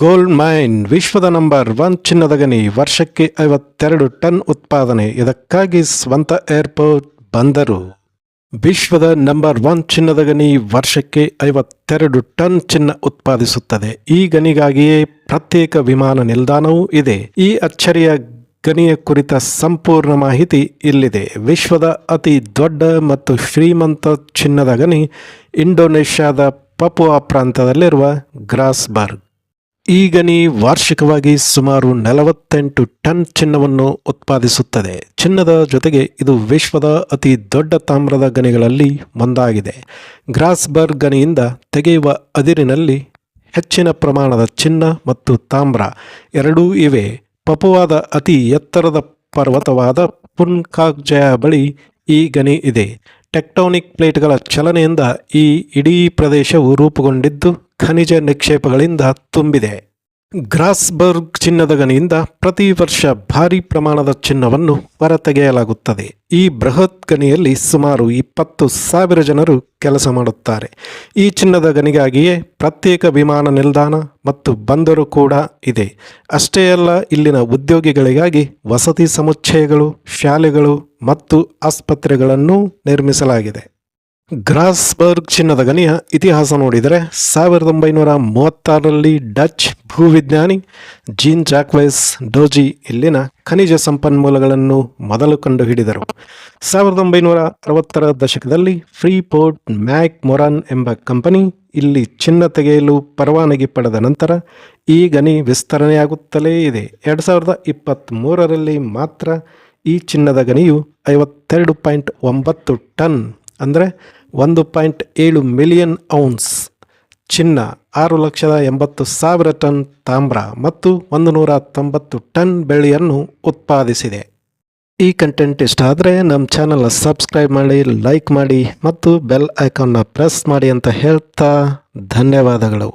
Gold main ವಿಶ್ವದ number 1 ಚಿನ್ನದ ಗಣಿ, ವರ್ಷಕ್ಕೆ 52 ಟನ್ ಉತ್ಪಾದನೆ. ಇದಕ್ಕಾಗಿ ಸ್ವಂತ ಏರ್ಪೋರ್ಟ್, ಬಂದರು. ವಿಶ್ವದ ನಂಬರ್ 1 ಚಿನ್ನದ ಗಣಿ ವರ್ಷಕ್ಕೆ 52 ಟನ್ ಚಿನ್ನ ಉತ್ಪಾದಿಸುತ್ತದೆ. ಈ ಗಣಿಗಾಗಿಯೇ ಪ್ರತ್ಯೇಕ ವಿಮಾನ ನಿಲ್ದಾಣವೂ ಇದೆ. ಈ ಅಚ್ಚರಿಯ ಗಣಿಯ ಕುರಿತ ಸಂಪೂರ್ಣ ಮಾಹಿತಿ ಇಲ್ಲಿದೆ. ವಿಶ್ವದ ಅತಿ ದೊಡ್ಡ ಮತ್ತು ಶ್ರೀಮಂತ ಚಿನ್ನದ ಗಣಿ ಇಂಡೋನೇಷ್ಯಾದ ಪಪುವಾ ಪ್ರಾಂತ್ಯದಲ್ಲಿರುವ ಗ್ರಾಸ್ಬರ್ಗ್. ಈ ಗಣಿ ವಾರ್ಷಿಕವಾಗಿ ಸುಮಾರು 48 ಟನ್ ಚಿನ್ನವನ್ನು ಉತ್ಪಾದಿಸುತ್ತದೆ. ಚಿನ್ನದ ಜೊತೆಗೆ ಇದು ವಿಶ್ವದ ಅತಿ ದೊಡ್ಡ ತಾಮ್ರದ ಗಣಿಗಳಲ್ಲಿ ಒಂದಾಗಿದೆ. ಗ್ರಾಸ್ಬರ್ಗ್ ಗಣಿಯಿಂದ ತೆಗೆಯುವ ಅದಿರಿನಲ್ಲಿ ಹೆಚ್ಚಿನ ಪ್ರಮಾಣದ ಚಿನ್ನ ಮತ್ತು ತಾಮ್ರ ಎರಡೂ ಇವೆ. ಪಪುವಾದ ಅತಿ ಎತ್ತರದ ಪರ್ವತವಾದ ಪುನ್ಕಾಕ್ಜಯ ಬಳಿ ಈ ಗಣಿ ಇದೆ. ಟೆಕ್ಟೋನಿಕ್ ಪ್ಲೇಟ್ಗಳ ಚಲನೆಯಿಂದ ಈ ಇಡೀ ಪ್ರದೇಶವು ರೂಪುಗೊಂಡಿದ್ದು ಖನಿಜ ನಿಕ್ಷೇಪಗಳಿಂದ ತುಂಬಿದೆ. ಗ್ರಾಸ್ಬರ್ಗ್ ಚಿನ್ನದ ಗಣಿಯಿಂದ ಪ್ರತಿ ವರ್ಷ ಭಾರೀ ಪ್ರಮಾಣದ ಚಿನ್ನವನ್ನು ಹೊರತೆಗೆಯಲಾಗುತ್ತದೆ. ಈ ಬೃಹತ್ ಗಣಿಯಲ್ಲಿ ಸುಮಾರು 20,000 ಜನರು ಕೆಲಸ ಮಾಡುತ್ತಾರೆ. ಈ ಚಿನ್ನದ ಗಣಿಗಾಗಿಯೇ ಪ್ರತ್ಯೇಕ ವಿಮಾನ ನಿಲ್ದಾಣ ಮತ್ತು ಬಂದರು ಕೂಡ ಇದೆ. ಅಷ್ಟೇ ಅಲ್ಲ, ಇಲ್ಲಿನ ಉದ್ಯೋಗಿಗಳಿಗಾಗಿ ವಸತಿ ಸಮುಚ್ಚಯಗಳು, ಶಾಲೆಗಳು ಮತ್ತು ಆಸ್ಪತ್ರೆಗಳನ್ನು ನಿರ್ಮಿಸಲಾಗಿದೆ. ಗ್ರಾಸ್ಬರ್ಗ್ ಚಿನ್ನದ ಗಣಿಯ ಇತಿಹಾಸ ನೋಡಿದರೆ 1936ರಲ್ಲಿ ಡಚ್ ಭೂವಿಜ್ಞಾನಿ ಜೀನ್ ಜಾಕ್ವೆಸ್ ಡೋಜಿ ಇಲ್ಲಿನ ಖನಿಜ ಸಂಪನ್ಮೂಲಗಳನ್ನು ಮೊದಲು ಕಂಡುಹಿಡಿದರು. 1960ರ ದಶಕದಲ್ಲಿ ಫ್ರೀಪೋರ್ಟ್ ಮ್ಯಾಕ್ ಮೊರಾನ್ ಎಂಬ ಕಂಪನಿ ಇಲ್ಲಿ ಚಿನ್ನ ತೆಗೆಯಲು ಪರವಾನಗಿ ಪಡೆದ ನಂತರ ಈ ಗಣಿ ವಿಸ್ತರಣೆಯಾಗುತ್ತಲೇ ಇದೆ. 2023ರಲ್ಲಿ ಮಾತ್ರ ಈ ಚಿನ್ನದ ಗಣಿಯು 52.9 ಟನ್ ಅಂದರೆ 1.7 ಮಿಲಿಯನ್ ಔನ್ಸ್ ಚಿನ್ನ, 6,80,000 ಟನ್ ತಾಮ್ರ ಮತ್ತು 190 ಟನ್ ಬೆಳ್ಳಿಯನ್ನು ಉತ್ಪಾದಿಸಿದೆ. ಈ ಕಂಟೆಂಟ್ ಇಷ್ಟ ಆದರೆ ನಮ್ಮ ಚಾನಲ್ನ ಸಬ್ಸ್ಕ್ರೈಬ್ ಮಾಡಿ, ಲೈಕ್ ಮಾಡಿ ಮತ್ತು ಬೆಲ್ ಐಕಾನ್ನ ಪ್ರೆಸ್ ಮಾಡಿ ಅಂತ ಹೇಳ್ತಾ ಧನ್ಯವಾದಗಳು.